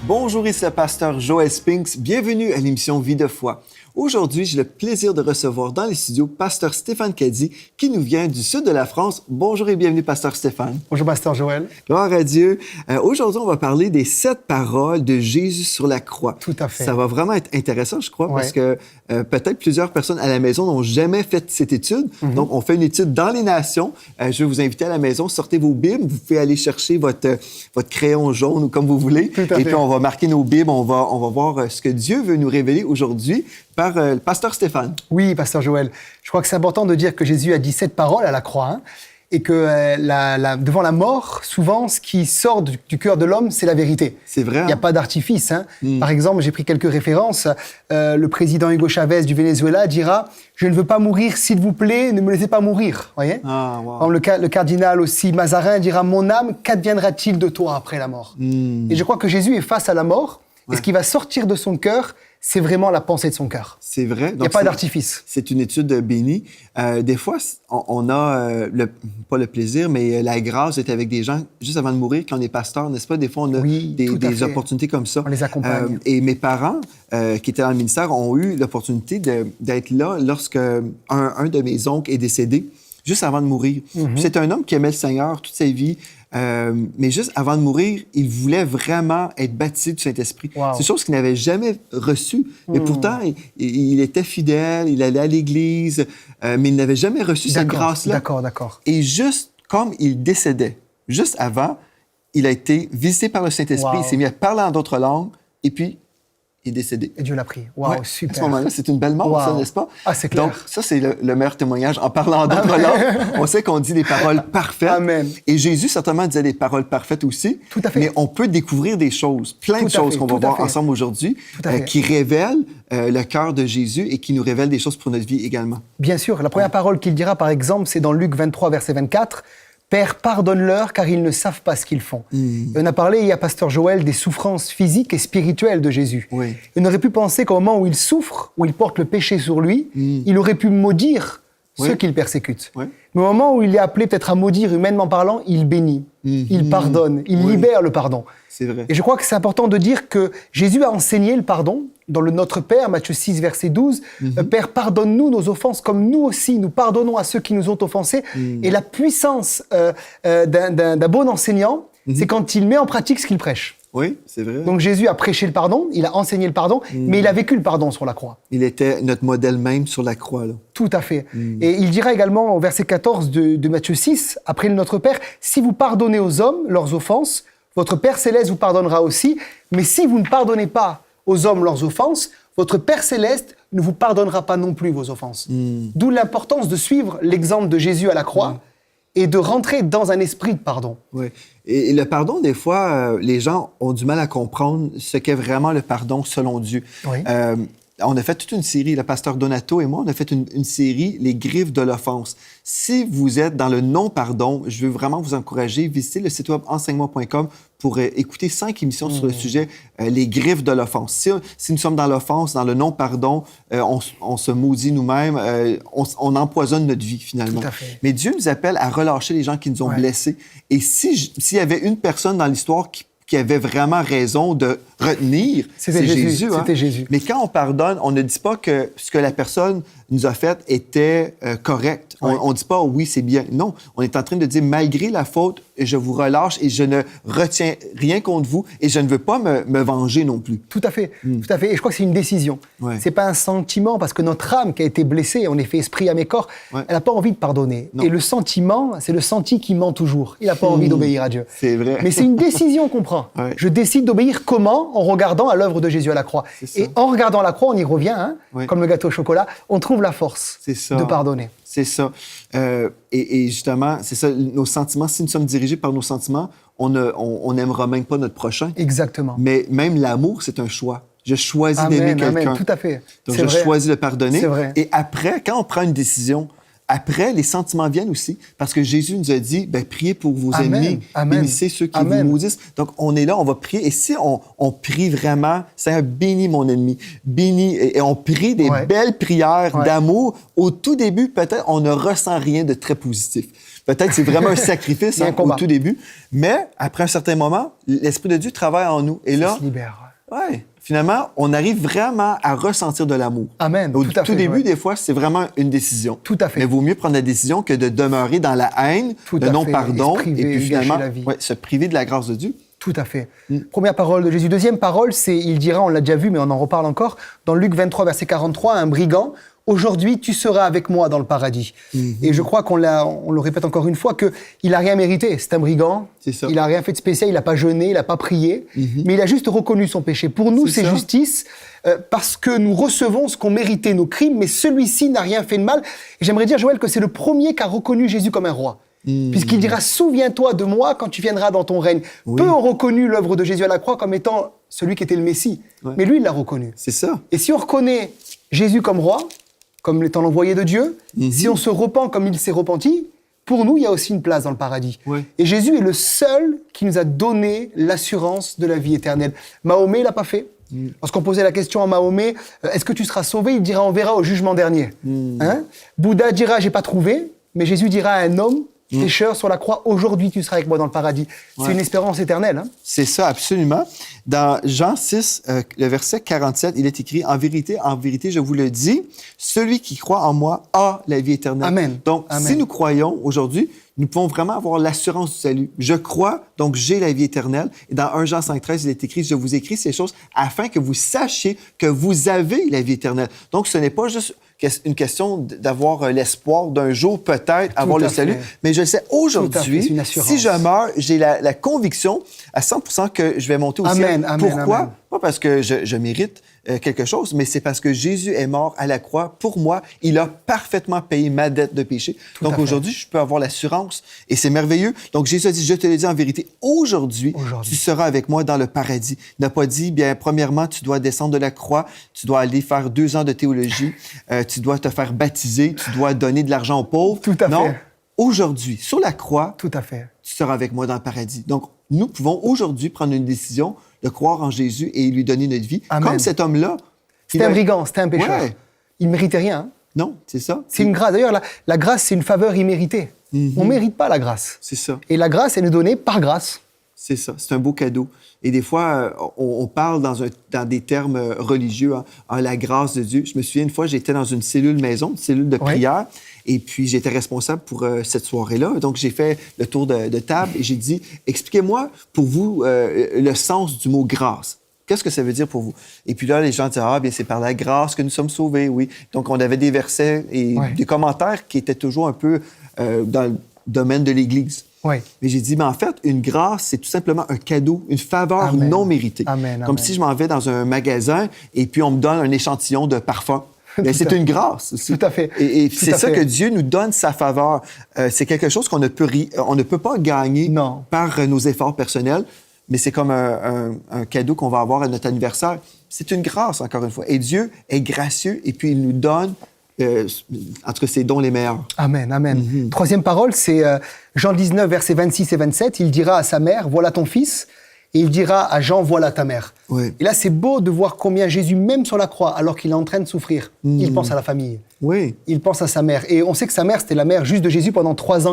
Bonjour, ici le pasteur Joël Spinks. Bienvenue à l'émission Vie de foi. Aujourd'hui, j'ai le plaisir de recevoir dans les studios pasteur Stéphane Caddy, qui nous vient du sud de la France. Bonjour et bienvenue, pasteur Stéphane. Bonjour, pasteur Joël. Gloire à Dieu. Aujourd'hui, on va parler des 7 paroles de Jésus sur la croix. Tout à fait. Ça va vraiment être intéressant, je crois, parce que peut-être plusieurs personnes à la maison n'ont jamais fait cette étude. Donc, on fait une étude dans les nations. Je vais vous inviter à la maison, sortez vos Bibles. Vous pouvez aller chercher votre crayon jaune ou comme vous voulez. Et puis, on va marquer nos Bibles. On va voir ce que Dieu veut nous révéler aujourd'hui par le pasteur Stéphane. Oui, pasteur Joël. Je crois que c'est important de dire que Jésus a dit 7 paroles à la croix, hein, et que devant la mort, souvent, ce qui sort du cœur de l'homme, c'est la vérité. C'est vrai. Il n'y a pas d'artifice. Hein. Par exemple, j'ai pris quelques références. Le président Hugo Chavez du Venezuela dira « Je ne veux pas mourir, s'il vous plaît, ne me laissez pas mourir. » Voyez. Le cardinal aussi Mazarin dira « Mon âme, qu'adviendra-t-il de toi après la mort ?» Et je crois que Jésus est face à la mort, et ce qui va sortir de son cœur, c'est vraiment la pensée de son cœur. C'est vrai. Il n'y a pas d'artifice. C'est une étude bénie. Des fois, on a, pas le plaisir, mais la grâce d'être avec des gens juste avant de mourir, quand on est pasteur, n'est-ce pas? Des fois, on a des opportunités comme ça. On les accompagne. Et mes parents, qui étaient dans le ministère, ont eu l'opportunité d'être là lorsque un de mes oncles est décédé, juste avant de mourir. C'est un homme qui aimait le Seigneur toute sa vie. Mais juste avant de mourir, il voulait vraiment être baptisé du Saint-Esprit. C'est une chose qu'il n'avait jamais reçue. Mais pourtant, il était fidèle, il allait à l'Église, mais il n'avait jamais reçu cette grâce-là. D'accord. Et juste comme il décédait, juste avant, il a été visité par le Saint-Esprit, il s'est mis à parler en d'autres langues, et puis il est décédé. Et Dieu l'a pris. Super. À ce moment-là, c'est une belle mort, ça, n'est-ce pas? Ah, c'est clair. Donc, ça, c'est le meilleur témoignage. En parlant d'autres langues, on sait qu'on dit des paroles parfaites. Amen. Et Jésus, certainement, disait des paroles parfaites aussi. Tout à fait. Mais on peut découvrir des choses, plein de choses qu'on va voir ensemble aujourd'hui, qui révèlent le cœur de Jésus et qui nous révèlent des choses pour notre vie également. Bien sûr. La première parole qu'il dira, par exemple, c'est dans Luc 23, verset 24. Père, pardonne-leur, car ils ne savent pas ce qu'ils font. Et on a parlé, il y a pasteur Joël, des souffrances physiques et spirituelles de Jésus. Et on aurait pu penser qu'au moment où il souffre, où il porte le péché sur lui, il aurait pu maudire ceux qu'il persécute. Mais au moment où il est appelé peut-être à maudire, humainement parlant, il bénit, il pardonne, il libère le pardon. C'est vrai. Et je crois que c'est important de dire que Jésus a enseigné le pardon dans le Notre Père, Matthieu 6, verset 12. Père, pardonne-nous nos offenses comme nous aussi, nous pardonnons à ceux qui nous ont offensés. Et la puissance d'un bon enseignant, c'est quand il met en pratique ce qu'il prêche. Oui, c'est vrai. Donc Jésus a prêché le pardon, il a enseigné le pardon, mais il a vécu le pardon sur la croix. Il était notre modèle même sur la croix, là. Tout à fait. Et il dira également au verset 14 de Matthieu 6, après le Notre Père, « Si vous pardonnez aux hommes leurs offenses, votre Père Céleste vous pardonnera aussi, mais si vous ne pardonnez pas aux hommes leurs offenses, votre Père Céleste ne vous pardonnera pas non plus vos offenses. » D'où l'importance de suivre l'exemple de Jésus à la croix et de rentrer dans un esprit de pardon. Oui. Et le pardon, des fois, les gens ont du mal à comprendre ce qu'est vraiment le pardon selon Dieu. On a fait toute une série, le pasteur Donato et moi, on a fait une série, Les griffes de l'offense. Si vous êtes dans le non-pardon, je veux vraiment vous encourager, visitez le site web enseignement.com pour écouter 5 émissions sur le sujet, les griffes de l'offense. Si nous sommes dans l'offense, dans le non-pardon, on se maudit nous-mêmes, on empoisonne notre vie finalement. Tout à fait. Mais Dieu nous appelle à relâcher les gens qui nous ont blessés. Et s'il y avait une personne dans l'histoire qui avait vraiment raison de retenir, c'est Jésus. C'était Jésus. Mais quand on pardonne, on ne dit pas que ce que la personne nous a fait était correct. On ne dit pas « oui, c'est bien ». Non, on est en train de dire « malgré la faute, je vous relâche et je ne retiens rien contre vous et je ne veux pas me venger non plus ». Tout à fait. Tout à fait. Et je crois que c'est une décision. C'est pas un sentiment, parce que notre âme qui a été blessée, en effet, esprit, âme et corps, elle n'a pas envie de pardonner. Non. Et le sentiment, c'est le senti qui ment toujours. Il n'a pas envie d'obéir à Dieu. C'est vrai. Mais c'est une décision qu'on prend. Je décide d'obéir comment? En regardant à l'œuvre de Jésus à la croix. Et en regardant la croix, on y revient, comme le gâteau au chocolat, on trouve la force de pardonner. C'est ça. Et justement, c'est ça, nos sentiments, si nous sommes dirigés par nos sentiments, on n'aimera même pas notre prochain. Exactement. Mais même l'amour, c'est un choix. Je choisis d'aimer quelqu'un. Tout à fait. Donc, je choisis de pardonner. C'est vrai. Et après, quand on prend une décision, après, les sentiments viennent aussi. Parce que Jésus nous a dit, priez pour vos ennemis, bénissez ceux qui vous maudissent. Donc, on est là, on va prier. Et si on prie vraiment, Seigneur, bénis mon ennemi, bénis, et on prie des belles prières d'amour, au tout début, peut-être, on ne ressent rien de très positif. Peut-être c'est vraiment un sacrifice au tout début. Mais après un certain moment, l'Esprit de Dieu travaille en nous. Et là, ça se libère. Ouais, finalement, on arrive vraiment à ressentir de l'amour. Amen. Au tout début, des fois, c'est vraiment une décision. Tout à fait. Mais il vaut mieux prendre la décision que de demeurer dans la haine, le non-pardon, et puis finalement se priver de la grâce de Dieu. Tout à fait. Première parole de Jésus. Deuxième parole, c'est, il dira, on l'a déjà vu, mais on en reparle encore, dans Luc 23, verset 43, un brigand, « Aujourd'hui, tu seras avec moi dans le paradis. Et je crois qu'on le répète encore une fois, qu'il n'a rien mérité. C'est un brigand, il n'a rien fait de spécial, il n'a pas jeûné, il n'a pas prié, mais il a juste reconnu son péché. Pour nous, c'est justice, parce que nous recevons ce qu'ont mérité nos crimes, mais celui-ci n'a rien fait de mal. Et j'aimerais dire, Joël, que c'est le premier qui a reconnu Jésus comme un roi. Puisqu'il dira « Souviens-toi de moi quand tu viendras dans ton règne ». Peu ont reconnu l'œuvre de Jésus à la croix comme étant celui qui était le Messie. Mais lui, il l'a reconnu. C'est ça. Et si on reconnaît Jésus comme roi, comme étant l'envoyé de Dieu, si on se repent comme il s'est repenti, pour nous, il y a aussi une place dans le paradis. Et Jésus est le seul qui nous a donné l'assurance de la vie éternelle. Mahomet l'a pas fait. Lorsqu'on posait la question à Mahomet, est-ce que tu seras sauvé? Il dira, on verra au jugement dernier. Bouddha dira, j'ai pas trouvé. Mais Jésus dira à un homme, pécheur sur la croix, aujourd'hui tu seras avec moi dans le paradis. C'est une espérance éternelle. C'est ça, absolument. Dans Jean 6, le verset 47, il est écrit, en vérité, je vous le dis, celui qui croit en moi a la vie éternelle. Amen. Donc, si nous croyons aujourd'hui, nous pouvons vraiment avoir l'assurance du salut. Je crois, donc j'ai la vie éternelle. Et dans 1 Jean 5,13, il est écrit, je vous écris ces choses afin que vous sachiez que vous avez la vie éternelle. Donc, ce n'est pas juste une question d'avoir l'espoir d'un jour peut-être avoir le salut, mais je le sais aujourd'hui, si je meurs, j'ai la conviction à 100% que je vais monter au ciel. Pourquoi? Pas parce que je mérite quelque chose, mais c'est parce que Jésus est mort à la croix pour moi. Il a parfaitement payé ma dette de péché. Donc aujourd'hui, je peux avoir l'assurance et c'est merveilleux. Donc Jésus a dit, je te le dis en vérité, aujourd'hui, tu seras avec moi dans le paradis. Il n'a pas dit, bien, premièrement, tu dois descendre de la croix, tu dois aller faire 2 ans de théologie, tu dois te faire baptiser, tu dois donner de l'argent aux pauvres. Tout à fait. Aujourd'hui, sur la croix, tout à fait, tu seras avec moi dans le paradis. Donc, nous pouvons aujourd'hui prendre une décision de croire en Jésus et lui donner notre vie. Amen. Comme cet homme-là. C'était un brigand, c'était un pécheur. Il ne méritait rien. Non, c'est ça. C'est une grâce. D'ailleurs, la grâce, c'est une faveur imméritée. On ne mérite pas la grâce. C'est ça. Et la grâce, elle est donnée par grâce. C'est ça. C'est un beau cadeau. Et des fois, on parle dans des termes religieux, la grâce de Dieu. Je me souviens, une fois, j'étais dans une cellule maison, une cellule de prière, et puis j'étais responsable pour cette soirée-là. Donc, j'ai fait le tour de table et j'ai dit, expliquez-moi pour vous le sens du mot grâce. Qu'est-ce que ça veut dire pour vous? Et puis là, les gens disaient, bien, c'est par la grâce que nous sommes sauvés, oui. Donc, on avait des versets et des commentaires qui étaient toujours un peu dans le domaine de l'Église. Mais j'ai dit, mais en fait, une grâce, c'est tout simplement un cadeau, une faveur non méritée. Comme si je m'en vais dans un magasin et puis on me donne un échantillon de parfum. C'est une grâce aussi. Tout à fait. Et c'est ça que Dieu nous donne sa faveur. C'est quelque chose qu'on ne peut pas gagner par nos efforts personnels, mais c'est comme un cadeau qu'on va avoir à notre anniversaire. C'est une grâce, encore une fois. Et Dieu est gracieux et puis il nous donne en tout cas, ses dons les meilleurs. Amen, amen. Troisième parole, c'est Jean 19, versets 26 et 27. Il dira à sa mère, voilà ton fils. Et il dira à Jean, voilà ta mère. Et là, c'est beau de voir combien Jésus, même sur la croix, alors qu'il est en train de souffrir, il pense à la famille. Il pense à sa mère. Et on sait que sa mère, c'était la mère juste de Jésus pendant 33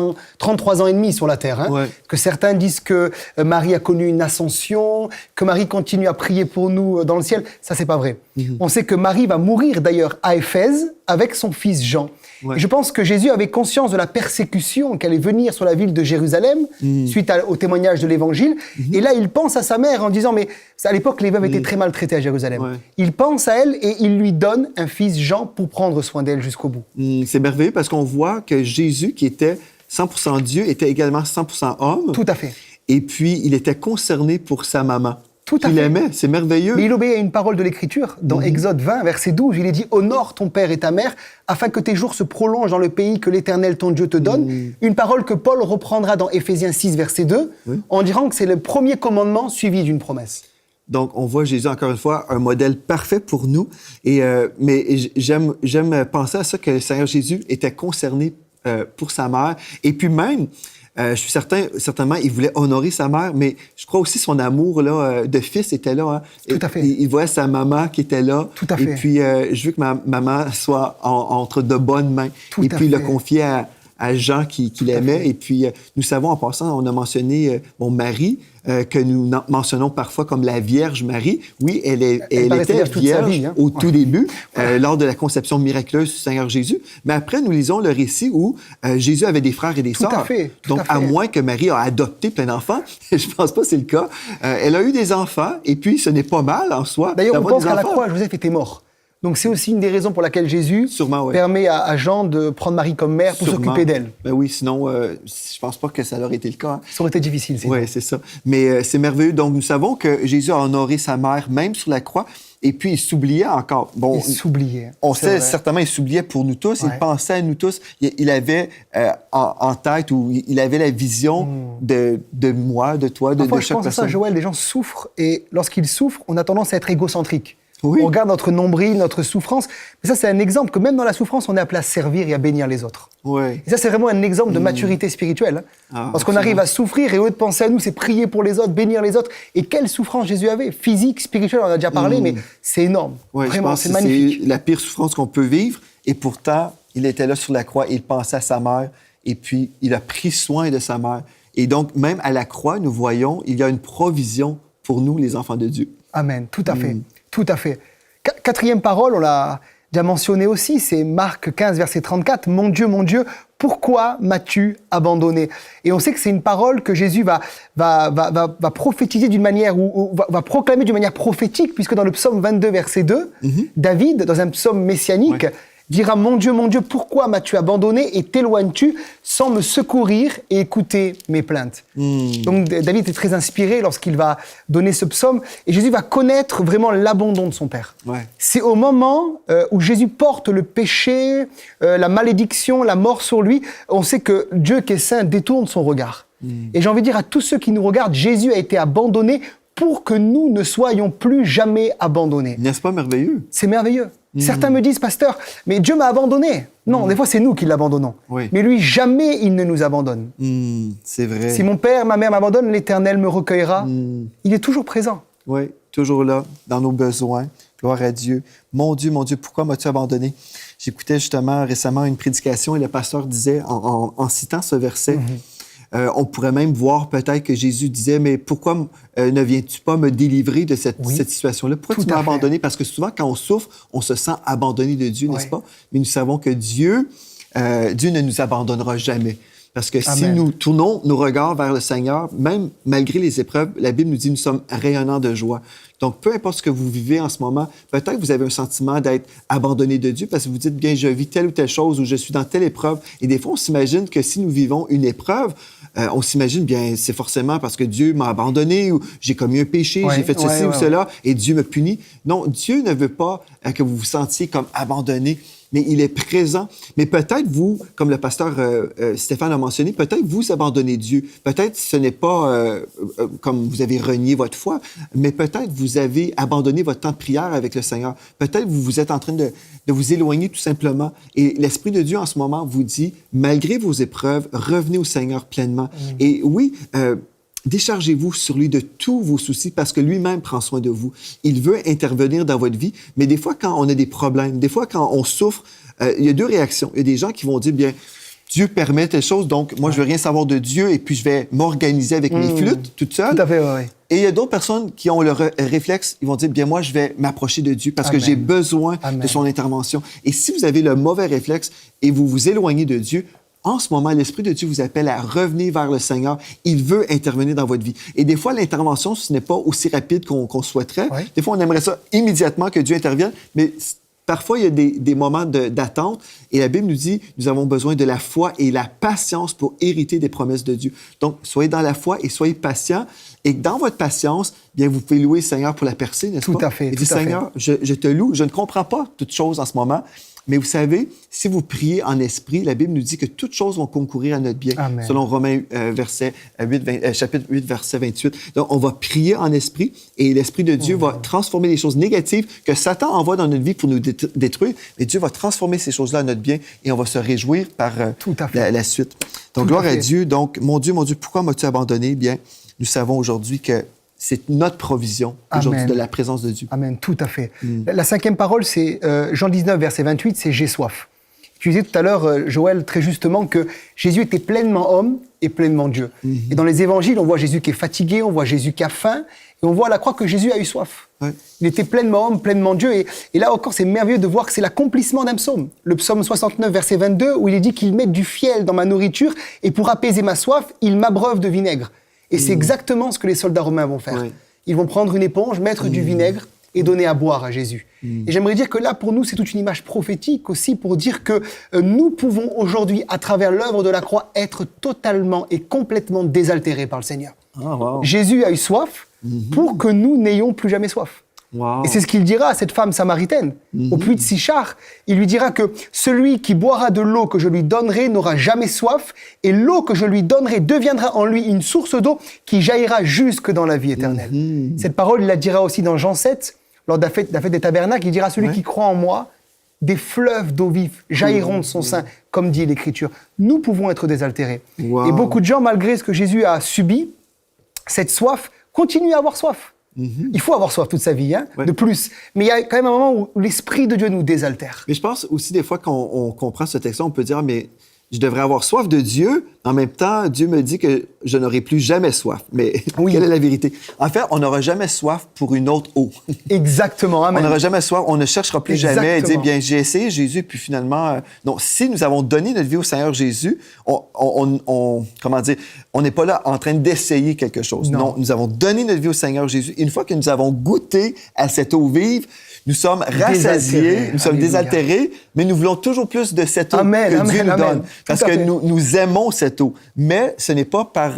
ans et demi sur la terre. Que certains disent que Marie a connu une ascension, que Marie continue à prier pour nous dans le ciel. Ça, c'est pas vrai. On sait que Marie va mourir d'ailleurs à Éphèse avec son fils Jean. Et je pense que Jésus avait conscience de la persécution qu'allait venir sur la ville de Jérusalem suite au témoignage de l'Évangile. Et là, il pense à sa mère en disant, mais à l'époque, les veuves étaient très maltraitées à Jérusalem. Il pense à elle et il lui donne un fils Jean pour prendre soin d'elle jusqu'au bout. C'est merveilleux parce qu'on voit que Jésus, qui était 100% Dieu, était également 100% homme. Tout à fait. Et puis, il était concerné pour sa maman. Tout à fait. Il aimait, c'est merveilleux. Mais il obéit à une parole de l'Écriture. Dans Exode 20, verset 12, il est dit « Honore ton père et ta mère, afin que tes jours se prolongent dans le pays que l'Éternel ton Dieu te donne. » Une parole que Paul reprendra dans Éphésiens 6, verset 2, en disant que c'est le premier commandement suivi d'une promesse. Donc, on voit Jésus, encore une fois, un modèle parfait pour nous. Mais j'aime penser à ça, que le Seigneur Jésus était concerné pour sa mère. Et puis même, je suis certainement, il voulait honorer sa mère, mais je crois aussi son amour là, de fils était là. Tout à fait. Il voyait sa maman qui était là. Tout à fait. Et puis, je veux que ma maman soit entre de bonnes mains. Et puis, il l'a confié à Jean qui l'aimait. Et puis, nous savons, en passant, on a mentionné Marie, que nous mentionnons parfois comme la Vierge Marie. Oui, elle était vierge au tout début, lors de la conception miraculeuse du Seigneur Jésus. Mais après, nous lisons le récit où Jésus avait des frères et des sœurs. Donc, à moins que Marie a adopté plein d'enfants, je pense pas que c'est le cas. Elle a eu des enfants, et puis ce n'est pas mal en soi. D'ailleurs, on pense qu'à la croix, Joseph était mort. Donc, c'est aussi une des raisons pour laquelle Jésus permet à Jean de prendre Marie comme mère pour s'occuper d'elle. Ben oui, sinon, je pense pas que ça aurait été le cas. Ça aurait été difficile. Oui, c'est ça. Mais c'est merveilleux. Donc, nous savons que Jésus a honoré sa mère, même sur la croix, et puis il s'oubliait encore. Bon, il s'oubliait. On sait certainement, il s'oubliait pour nous tous. Il pensait à nous tous. Il avait en tête, ou il avait la vision de moi, de toi, de chaque personne. Je pense à ça, Joël, les gens souffrent, et lorsqu'ils souffrent, on a tendance à être égocentrique. Oui. On regarde notre nombril, notre souffrance. Mais ça, c'est un exemple que même dans la souffrance, on est appelé à servir et à bénir les autres. Oui. Et ça, c'est vraiment un exemple de maturité spirituelle. Parce qu'on arrive à souffrir et au lieu de penser à nous, c'est prier pour les autres, bénir les autres. Et quelle souffrance Jésus avait, physique, spirituelle, on en a déjà parlé, mais c'est énorme. Oui, vraiment, c'est magnifique. C'est la pire souffrance qu'on peut vivre. Et pourtant, il était là sur la croix, il pensait à sa mère, et puis il a pris soin de sa mère. Et donc, même à la croix, nous voyons, il y a une provision pour nous, les enfants de Dieu. Amen, tout à fait. Tout à fait. Quatrième parole, on l'a déjà mentionné aussi, c'est Marc 15, verset 34. « Mon Dieu, pourquoi m'as-tu abandonné ?» Et on sait que c'est une parole que Jésus va prophétiser d'une manière, ou va proclamer d'une manière prophétique, puisque dans le psaume 22, verset 2, David, dans un psaume messianique, dira « Mon Dieu, pourquoi m'as-tu abandonné et t'éloignes-tu sans me secourir et écouter mes plaintes ?» Donc David est très inspiré lorsqu'il va donner ce psaume, et Jésus va connaître vraiment l'abandon de son Père. C'est au moment où Jésus porte le péché, la malédiction, la mort sur lui, on sait que Dieu qui est saint détourne son regard. Et j'ai envie de dire à tous ceux qui nous regardent, Jésus a été abandonné pour que nous ne soyons plus jamais abandonnés. N'est-ce pas merveilleux? C'est merveilleux. Certains me disent, pasteur, mais Dieu m'a abandonné. Non, des fois, c'est nous qui l'abandonnons. Mais lui, jamais il ne nous abandonne. C'est vrai. Si mon père, ma mère m'abandonnent, l'Éternel me recueillera. Il est toujours présent. Oui, toujours là, dans nos besoins. Gloire à Dieu. Mon Dieu, pourquoi m'as-tu abandonné? J'écoutais justement récemment une prédication et le pasteur disait, en citant ce verset, on pourrait même voir peut-être que Jésus disait, mais pourquoi ne viens-tu pas me délivrer de cette situation-là? Pourquoi tu m'as abandonné? Parce que souvent, quand on souffre, on se sent abandonné de Dieu, n'est-ce pas? Mais nous savons que Dieu ne nous abandonnera jamais. Parce que si nous tournons nos regards vers le Seigneur, même malgré les épreuves, la Bible nous dit nous sommes rayonnants de joie. Donc, peu importe ce que vous vivez en ce moment, peut-être que vous avez un sentiment d'être abandonné de Dieu parce que vous dites, bien, je vis telle ou telle chose ou je suis dans telle épreuve. Et des fois, on s'imagine que si nous vivons une épreuve, on s'imagine, bien, c'est forcément parce que Dieu m'a abandonné ou j'ai commis un péché, j'ai fait ceci ou cela et Dieu me punit. Non, Dieu ne veut pas que vous vous sentiez comme abandonné, mais il est présent. Mais peut-être vous, comme le pasteur Stéphane a mentionné, peut-être vous abandonnez Dieu. Peut-être ce n'est pas comme vous avez renié votre foi, mais peut-être vous avez abandonné votre temps de prière avec le Seigneur. Peut-être vous êtes en train de vous éloigner tout simplement. Et l'Esprit de Dieu en ce moment vous dit, malgré vos épreuves, revenez au Seigneur pleinement. Et oui, déchargez-vous sur lui de tous vos soucis parce que lui-même prend soin de vous. Il veut intervenir dans votre vie, mais des fois, quand on a des problèmes, des fois, quand on souffre, il y a deux réactions. Il y a des gens qui vont dire, bien, Dieu permet telle chose, donc moi, je veux rien savoir de Dieu et puis je vais m'organiser avec mes flûtes toute seule. Tout à fait, oui. Et il y a d'autres personnes qui ont le réflexe, ils vont dire, bien, moi, je vais m'approcher de Dieu parce que j'ai besoin de son intervention. Et si vous avez le mauvais réflexe et vous vous éloignez de Dieu, en ce moment, l'Esprit de Dieu vous appelle à revenir vers le Seigneur. Il veut intervenir dans votre vie. Et des fois, l'intervention, ce n'est pas aussi rapide qu'on souhaiterait. Des fois, on aimerait ça immédiatement que Dieu intervienne, mais parfois, il y a des moments d'attente. Et la Bible nous dit, nous avons besoin de la foi et la patience pour hériter des promesses de Dieu. Donc, soyez dans la foi et soyez patients. Et dans votre patience, bien, vous pouvez louer le Seigneur pour la percée, n'est-ce pas? Tout à fait. Et dire, Seigneur, je te loue. Je ne comprends pas toutes choses en ce moment. Mais vous savez, si vous priez en esprit, la Bible nous dit que toutes choses vont concourir à notre bien, selon Romains chapitre 8, verset 28. Donc, on va prier en esprit et l'Esprit de Dieu va transformer les choses négatives que Satan envoie dans notre vie pour nous détruire. Mais Dieu va transformer ces choses-là à notre bien et on va se réjouir par la suite. Donc, gloire à Dieu. Donc, mon Dieu, pourquoi m'as-tu abandonné? Bien, nous savons aujourd'hui que c'est notre provision aujourd'hui de la présence de Dieu. Amen, tout à fait. La cinquième parole, c'est Jean 19, verset 28, c'est « J'ai soif ». Tu disais tout à l'heure, Joël, très justement, que Jésus était pleinement homme et pleinement Dieu. Et dans les évangiles, on voit Jésus qui est fatigué, on voit Jésus qui a faim, et on voit à la croix que Jésus a eu soif. Il était pleinement homme, pleinement Dieu. Et là encore, c'est merveilleux de voir que c'est l'accomplissement d'un psaume. Le psaume 69, verset 22, où il est dit qu'il met du fiel dans ma nourriture, et pour apaiser ma soif, il m'abreuve de vinaigre. Et c'est exactement ce que les soldats romains vont faire. Ils vont prendre une éponge, mettre du vinaigre, et donner à boire à Jésus. Et j'aimerais dire que là, pour nous, c'est toute une image prophétique aussi pour dire que nous pouvons aujourd'hui, à travers l'œuvre de la croix, être totalement et complètement désaltérés par le Seigneur. Jésus a eu soif pour que nous n'ayons plus jamais soif. Et c'est ce qu'il dira à cette femme samaritaine, au puits de Sichar. Il lui dira que celui qui boira de l'eau que je lui donnerai n'aura jamais soif, et l'eau que je lui donnerai deviendra en lui une source d'eau qui jaillira jusque dans la vie éternelle. Cette parole, il la dira aussi dans Jean 7, lors de la fête des tabernacles, il dira « Celui qui croit en moi, des fleuves d'eau vive jailliront de son sein, comme dit l'Écriture. » Nous pouvons être désaltérés. Et beaucoup de gens, malgré ce que Jésus a subi, cette soif, continuent à avoir soif. Il faut avoir soif toute sa vie, de plus. Mais il y a quand même un moment où l'Esprit de Dieu nous désaltère. Mais je pense aussi des fois qu'on comprend ce texte-là, on peut dire « Mais je devrais avoir soif de Dieu. En même temps, Dieu me dit que je n'aurai plus jamais soif. » Mais quelle est la vérité? En fait, on n'aura jamais soif pour une autre eau. Exactement. Amen. On n'aura jamais soif. On ne cherchera plus jamais à dire, bien, j'ai essayé Jésus, puis finalement... non, si nous avons donné notre vie au Seigneur Jésus, comment dire, on n'est pas là en train d'essayer quelque chose. Non, nous avons donné notre vie au Seigneur Jésus. Une fois que nous avons goûté à cette eau vive, nous sommes rassasiés, nous sommes désaltérés, mais nous voulons toujours plus de cette eau que Dieu nous donne. Parce que nous aimons cette eau. Mais ce n'est pas par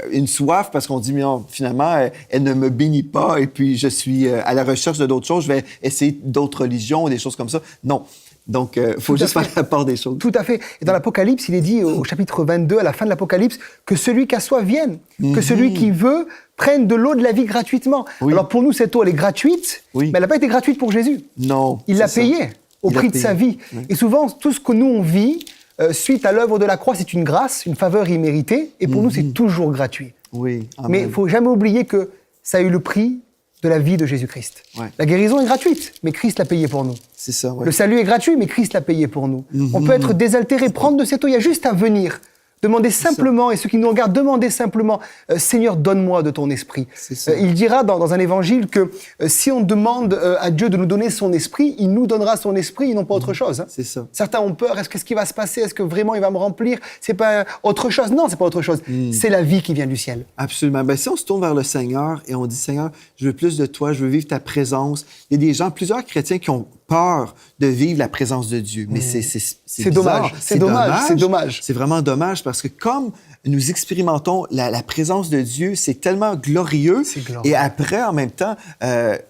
une soif, parce qu'on dit, mais non, finalement, elle ne me bénit pas, et puis je suis à la recherche de d'autres choses, je vais essayer d'autres religions, des choses comme ça. Non. Donc, il faut juste faire la part des choses. Tout à fait. Et dans l'Apocalypse, il est dit au chapitre 22, à la fin de l'Apocalypse, que celui qui a soif vienne, que celui qui veut prenne de l'eau de la vie gratuitement. Alors pour nous, cette eau, elle est gratuite, mais elle n'a pas été gratuite pour Jésus. Non. Il l'a payée au prix de sa vie. Et souvent, tout ce que nous, on vit, suite à l'œuvre de la croix, c'est une grâce, une faveur imméritée, et pour nous, c'est toujours gratuit. Oui. Amen. Mais il ne faut jamais oublier que ça a eu le prix de la vie de Jésus-Christ. La guérison est gratuite, mais Christ l'a payé pour nous. C'est ça, Le salut est gratuit, mais Christ l'a payé pour nous. On peut être désaltéré, prendre de cette eau, il y a juste à venir. Demandez simplement, et ceux qui nous regardent, demandez simplement, Seigneur, donne-moi de ton esprit. Il dira dans un évangile que si on demande à Dieu de nous donner son esprit, il nous donnera son esprit et non pas autre chose. C'est ça. Certains ont peur, qu'est-ce qui va se passer? Est-ce que vraiment il va me remplir? C'est pas autre chose? Non, c'est pas autre chose. C'est la vie qui vient du ciel. Absolument. Ben, si on se tourne vers le Seigneur et on dit, Seigneur, je veux plus de toi, je veux vivre ta présence. Il y a des gens, plusieurs chrétiens qui ont peur de vivre la présence de Dieu. Mais c'est dommage. C'est dommage. C'est vraiment dommage parce que comme nous expérimentons la présence de Dieu, c'est tellement glorieux. Et après, en même temps,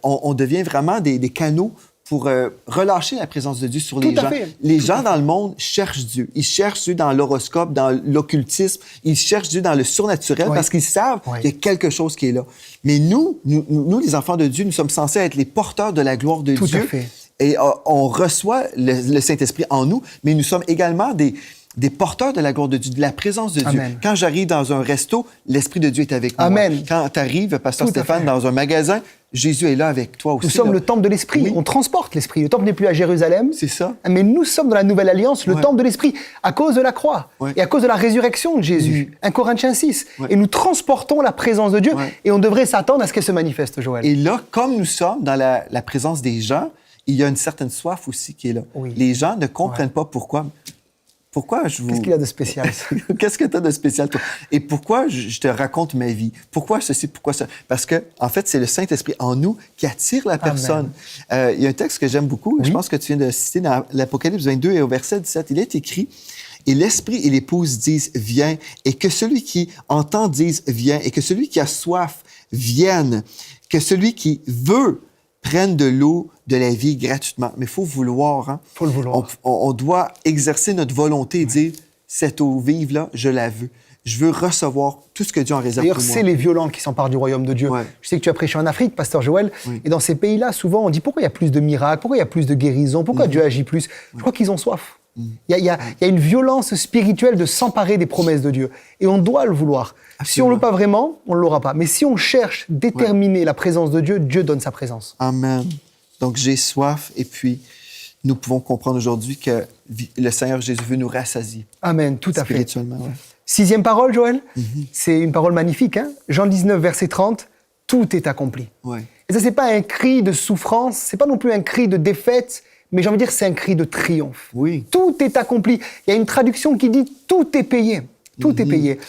on devient vraiment des canaux pour relâcher la présence de Dieu sur les gens. Les gens dans le monde cherchent Dieu. Ils cherchent Dieu dans l'horoscope, dans l'occultisme. Ils cherchent Dieu dans le surnaturel parce qu'ils savent qu'il y a quelque chose qui est là. Mais nous, les enfants de Dieu, nous sommes censés être les porteurs de la gloire de Dieu. Tout à fait. Et on reçoit le Saint-Esprit en nous, mais nous sommes également des porteurs de la gloire de Dieu, de la présence de Dieu. Quand j'arrive dans un resto, l'Esprit de Dieu est avec moi. Quand tu arrives, Pasteur Stéphane, dans un magasin, Jésus est là avec toi aussi. Nous sommes le temple de l'Esprit. On transporte l'Esprit. Le temple n'est plus à Jérusalem. C'est ça. Mais nous sommes dans la Nouvelle Alliance, le temple de l'Esprit, à cause de la croix et à cause de la résurrection de Jésus. 1 Corinthiens 6. Et nous transportons la présence de Dieu et on devrait s'attendre à ce qu'elle se manifeste, Joël. Et là, comme nous sommes dans la présence des gens, il y a une certaine soif aussi qui est là. Les gens ne comprennent pas pourquoi. Qu'est-ce qu'il y a de spécial? Qu'est-ce que tu as de spécial, toi? Et pourquoi je te raconte ma vie? Pourquoi ceci, pourquoi ça? Parce que, en fait, c'est le Saint-Esprit en nous qui attire la personne. Il y a un texte que j'aime beaucoup, je pense que tu viens de citer dans l'Apocalypse 22 et au verset 17. Il est écrit, « Et l'Esprit et l'épouse disent, viens, et que celui qui entend dise, viens, et que celui qui a soif vienne, que celui qui veut prenne de l'eau de la vie gratuitement. » Mais il faut vouloir. Hein? Faut le vouloir. On doit exercer notre volonté et dire, cette eau vive-là, je la veux. Je veux recevoir tout ce que Dieu en réserve pour moi. D'ailleurs, c'est les violents qui s'emparent du royaume de Dieu. Je sais que tu as prêché en Afrique, Pasteur Joël, et dans ces pays-là, souvent, on dit pourquoi il y a plus de miracles, pourquoi il y a plus de guérisons, pourquoi Dieu agit plus. Je crois qu'ils ont soif. Il y a une violence spirituelle de s'emparer des promesses de Dieu. Et on doit le vouloir. Absolument. Si on ne le veut pas vraiment, on ne l'aura pas. Mais si on cherche déterminer la présence de Dieu, Dieu donne sa présence. Amen. Donc, j'ai soif et puis nous pouvons comprendre aujourd'hui que le Seigneur Jésus veut nous rassasier. Amen, tout à fait. Spirituellement, ouais. 6e parole, Joël, c'est une parole magnifique. Hein? Jean 19, verset 30, tout est accompli. Ouais. Et ça, c'est pas un cri de souffrance, c'est pas non plus un cri de défaite, mais j'ai envie de dire c'est un cri de triomphe. Oui. Tout est accompli. Il y a une traduction qui dit tout est payé. Tout est payé.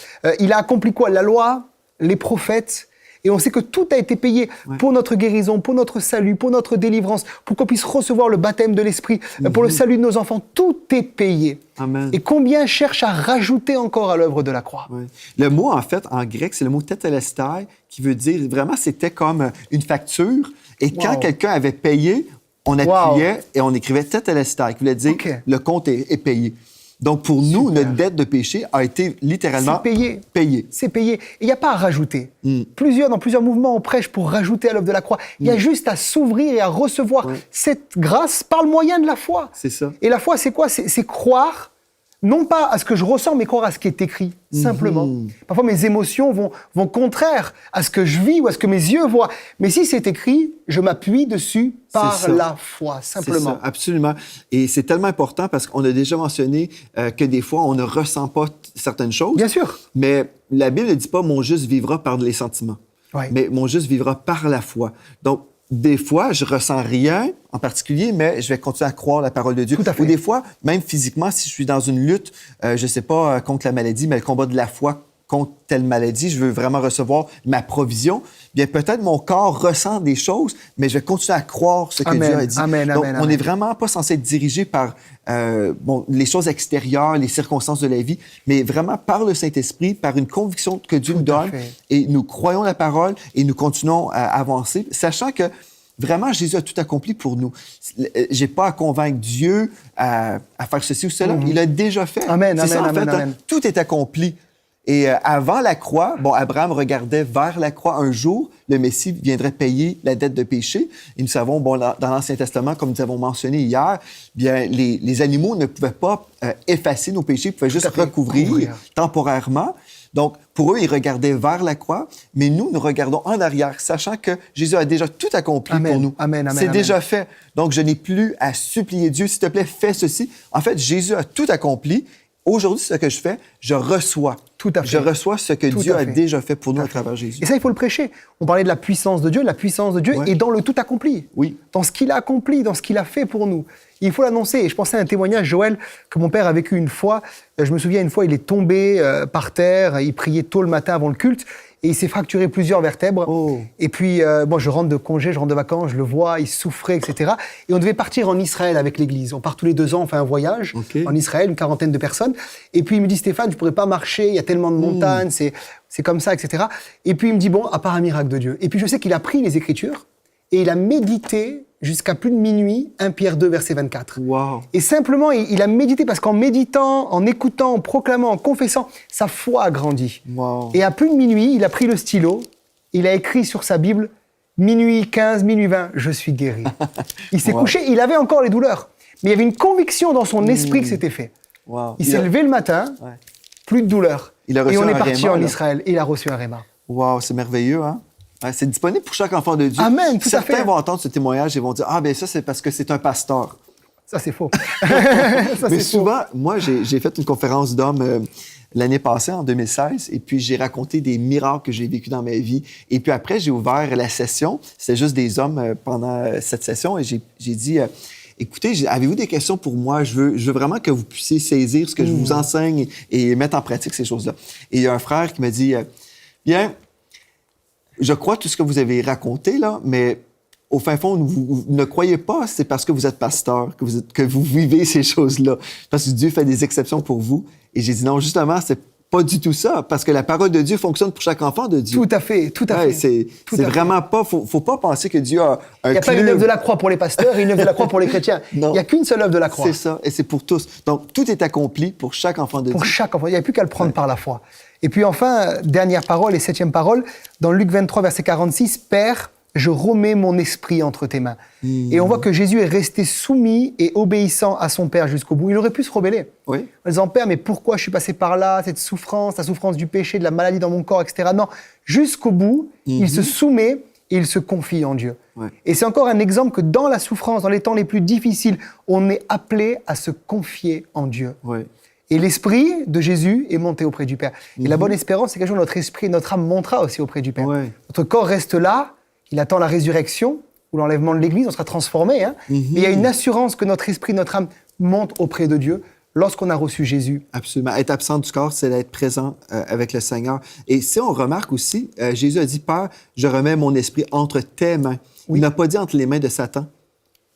Il a accompli quoi? La loi, les prophètes. Et on sait que tout a été payé pour notre guérison, pour notre salut, pour notre délivrance, pour qu'on puisse recevoir le baptême de l'Esprit, pour le salut de nos enfants. Tout est payé. Amen. Et combien cherchent à rajouter encore à l'œuvre de la croix? Oui. Le mot, en fait, en grec, c'est le mot tetelestai, qui veut dire, vraiment, c'était comme une facture. Et quand quelqu'un avait payé, on appuyait et on écrivait tetelestai, qui voulait dire le compte est payé. Donc, pour nous, notre dette de péché a été littéralement payée. C'est payé. Et il n'y a pas à rajouter. Dans plusieurs mouvements, on prêche pour rajouter à l'œuvre de la croix. Il y a juste à s'ouvrir et à recevoir cette grâce par le moyen de la foi. C'est ça. Et la foi, c'est quoi? C'est croire, non pas à ce que je ressens, mais croire à ce qui est écrit, simplement. Parfois, mes émotions vont contraire à ce que je vis ou à ce que mes yeux voient. Mais si c'est écrit, je m'appuie dessus par la foi, simplement. C'est ça, absolument. Et c'est tellement important parce qu'on a déjà mentionné que des fois, on ne ressent pas certaines choses. Bien sûr. Mais la Bible ne dit pas « mon juste vivra par les sentiments mais mon juste vivra par la foi ». Donc, des fois, je ressens rien en particulier, mais je vais continuer à croire la parole de Dieu. Tout à fait. Ou des fois, même physiquement, si je suis dans une lutte, je ne sais pas, contre la maladie, mais le combat de la foi contre telle maladie, je veux vraiment recevoir ma provision, bien peut-être mon corps ressent des choses, mais je vais continuer à croire ce que Dieu a dit. Donc, on n'est vraiment pas censé être dirigé par les choses extérieures, les circonstances de la vie, mais vraiment par le Saint-Esprit, par une conviction que Dieu nous donne. Et nous croyons la parole et nous continuons à avancer, sachant que vraiment, Jésus a tout accompli pour nous. J'ai pas à convaincre Dieu à faire ceci ou cela. Il a déjà fait. Amen. Tout est accompli. Et avant la croix, Abraham regardait vers la croix. Un jour, le Messie viendrait payer la dette de péché. Et nous savons, dans l'Ancien Testament, comme nous avons mentionné hier, bien, les animaux ne pouvaient pas effacer nos péchés, ils pouvaient juste recouvrir temporairement. Donc, pour eux, ils regardaient vers la croix, mais nous regardons en arrière, sachant que Jésus a déjà tout accompli pour nous. C'est déjà fait. Donc, je n'ai plus à supplier Dieu, s'il te plaît, fais ceci. En fait, Jésus a tout accompli. Aujourd'hui, ce que je fais, je reçois. Tout à fait. Je reçois ce que Dieu a déjà fait pour nous à travers Jésus. Et ça, il faut le prêcher. On parlait de la puissance de Dieu. La puissance de Dieu est dans le tout accompli. Oui. Dans ce qu'il a accompli, dans ce qu'il a fait pour nous. Il faut l'annoncer. Et je pensais à un témoignage, Joël, que mon père a vécu une fois. Je me souviens, une fois, il est tombé par terre. Il priait tôt le matin avant le culte. Et il s'est fracturé plusieurs vertèbres. Et puis, je rentre de congé, je rentre de vacances, je le vois, il souffrait, etc. Et on devait partir en Israël avec l'église. On part tous les 2 ans, on fait un voyage en Israël, une 40aine de personnes. Et puis, il me dit, Stéphane, je pourrais pas marcher, il y a tellement de montagnes, c'est comme ça, etc. Et puis, il me dit, à part un miracle de Dieu. Et puis, je sais qu'il a pris les Écritures et il a médité jusqu'à plus de minuit, 1 Pierre 2, verset 24. Wow. Et simplement, il a médité parce qu'en méditant, en écoutant, en proclamant, en confessant, sa foi a grandi. Wow. Et à plus de minuit, il a pris le stylo, il a écrit sur sa Bible, minuit 15, minuit 20, je suis guéri. Il s'est couché, il avait encore les douleurs, mais il y avait une conviction dans son esprit que c'était fait. Wow. Il s'est levé le matin, plus de douleur. Et on est parti en Israël, et il a reçu un réma. Wow, c'est merveilleux, hein? C'est disponible pour chaque enfant de Dieu. Amen, tout à fait. Certains vont entendre ce témoignage et vont dire « Ah, bien ça, c'est parce que c'est un pasteur. » Ça, c'est faux. Mais souvent, moi, j'ai fait une conférence d'hommes l'année passée, en 2016, et puis j'ai raconté des miracles que j'ai vécus dans ma vie. Et puis après, j'ai ouvert la session. C'était juste des hommes pendant cette session. Et j'ai dit écoutez, avez-vous des questions pour moi? Je veux vraiment que vous puissiez saisir ce que je vous enseigne et mettre en pratique ces choses-là. Et il y a un frère qui m'a dit bien, je crois tout ce que vous avez raconté, là, mais au fin fond, vous ne croyez pas, c'est parce que vous êtes pasteur, que vous vivez ces choses-là. Parce que Dieu fait des exceptions pour vous. Et j'ai dit non, justement, c'est pas du tout ça, parce que la parole de Dieu fonctionne pour chaque enfant de Dieu. Tout à fait, tout à fait. C'est vraiment pas... Faut pas penser que Dieu a un Il n'y a pas une œuvre de la croix pour les pasteurs et une œuvre de la croix pour les chrétiens. Il n'y a qu'une seule œuvre de la croix. C'est ça, et c'est pour tous. Donc, tout est accompli pour chaque enfant de Dieu. Pour chaque enfant, il n'y a plus qu'à le prendre par la foi. Et puis enfin, dernière parole et 7e parole, dans Luc 23, verset 46, « Père, je remets mon esprit entre tes mains. » Et on voit que Jésus est resté soumis et obéissant à son Père jusqu'au bout. Il aurait pu se rebeller. Oui. En disant, Père, mais pourquoi je suis passé par là, cette souffrance, la souffrance du péché, de la maladie dans mon corps, etc. Non, jusqu'au bout, il se soumet, et il se confie en Dieu. Ouais. Et c'est encore un exemple que dans la souffrance, dans les temps les plus difficiles, on est appelé à se confier en Dieu. Ouais. Et l'esprit de Jésus est monté auprès du Père. Et la bonne espérance, c'est qu'un jour notre esprit, notre âme montera aussi auprès du Père. Ouais. Notre corps reste là, il attend la résurrection ou l'enlèvement de l'Église, on sera transformé. Hein. Mais il y a une assurance que notre esprit, notre âme monte auprès de Dieu lorsqu'on a reçu Jésus. Absolument. Être absent du corps, c'est d'être présent avec le Seigneur. Et si on remarque aussi, Jésus a dit, Père, je remets mon esprit entre tes mains. Oui. Il n'a pas dit entre les mains de Satan.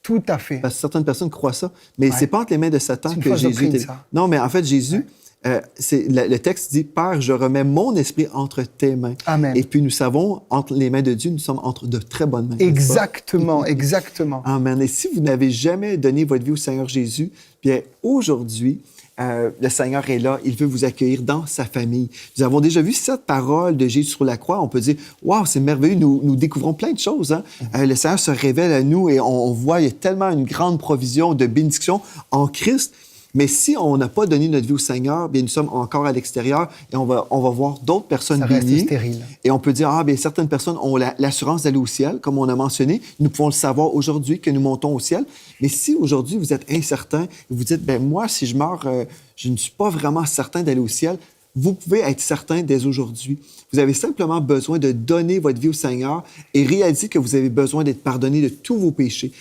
Tout à fait. Parce que certaines personnes croient ça. Mais c'est pas entre les mains de Satan que Jésus... Non, mais en fait, Jésus... le texte dit, Père, je remets mon esprit entre tes mains. Amen. Et puis nous savons, entre les mains de Dieu, nous sommes entre de très bonnes mains. Exactement, exactement. Amen. Et si vous n'avez jamais donné votre vie au Seigneur Jésus, bien aujourd'hui, le Seigneur est là, il veut vous accueillir dans sa famille. Nous avons déjà vu cette parole de Jésus sur la croix. On peut dire, waouh, c'est merveilleux, nous découvrons plein de choses. Hein? Le Seigneur se révèle à nous et on voit, il y a tellement une grande provision de bénédiction en Christ. Mais si on n'a pas donné notre vie au Seigneur, bien nous sommes encore à l'extérieur et on va voir d'autres personnes bénies. Ça reste stérile. Et on peut dire, bien certaines personnes ont l'assurance d'aller au ciel, comme on a mentionné. Nous pouvons le savoir aujourd'hui que nous montons au ciel. Mais si aujourd'hui vous êtes incertain, vous dites, moi, si je meurs, je ne suis pas vraiment certain d'aller au ciel, vous pouvez être certain dès aujourd'hui. Vous avez simplement besoin de donner votre vie au Seigneur et réaliser que vous avez besoin d'être pardonné de tous vos péchés.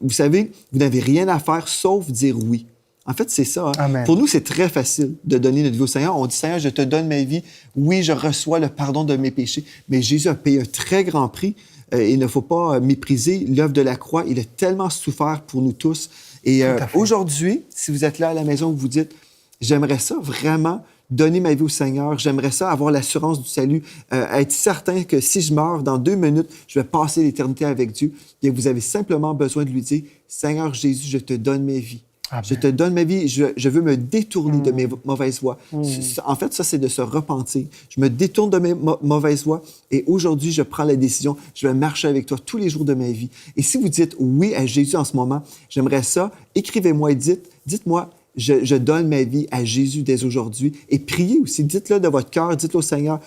Vous savez, vous n'avez rien à faire sauf dire oui. En fait, c'est ça. Hein? Pour nous, c'est très facile de donner notre vie au Seigneur. On dit, Seigneur, je te donne ma vie. Oui, je reçois le pardon de mes péchés. Mais Jésus a payé un très grand prix. Il ne faut pas mépriser l'œuvre de la croix. Il a tellement souffert pour nous tous. Et aujourd'hui, si vous êtes là à la maison, vous vous dites, j'aimerais ça vraiment donner ma vie au Seigneur. J'aimerais ça avoir l'assurance du salut, être certain que si je meurs dans 2 minutes, je vais passer l'éternité avec Dieu. Et vous avez simplement besoin de lui dire, Seigneur Jésus, je te donne ma vie. Amen. Je te donne ma vie, je veux me détourner de mes mauvaises voies. En fait, ça, c'est de se repentir. Je me détourne de mes mauvaises voies et aujourd'hui, je prends la décision, je vais marcher avec toi tous les jours de ma vie. Et si vous dites oui à Jésus en ce moment, j'aimerais ça, écrivez-moi et dites-moi, je donne ma vie à Jésus dès aujourd'hui. Et priez aussi, dites-le de votre cœur, dites-le au Seigneur,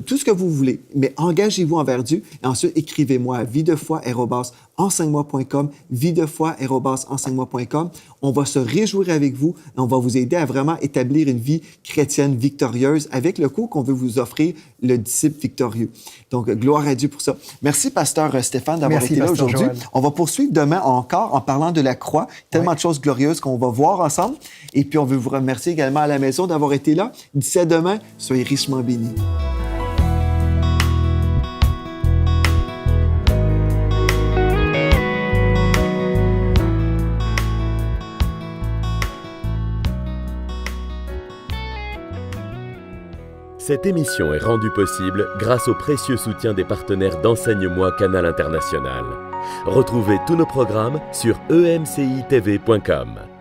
tout ce que vous voulez, mais engagez-vous envers Dieu et ensuite écrivez-moi à videfoi@enseigne-moi.com, videfoi@enseigne-moi.com. On va se réjouir avec vous et on va vous aider à vraiment établir une vie chrétienne victorieuse avec le cours qu'on veut vous offrir, le disciple victorieux. Donc, gloire à Dieu pour ça. Merci, pasteur Stéphane, d'avoir été là aujourd'hui. On va poursuivre demain encore en parlant de la croix. Tellement de choses glorieuses qu'on va voir ensemble. Et puis, on veut vous remercier également à la maison d'avoir été là. D'ici à demain, soyez richement bénis. Cette émission est rendue possible grâce au précieux soutien des partenaires d'Enseigne-moi Canal International. Retrouvez tous nos programmes sur emcitv.com.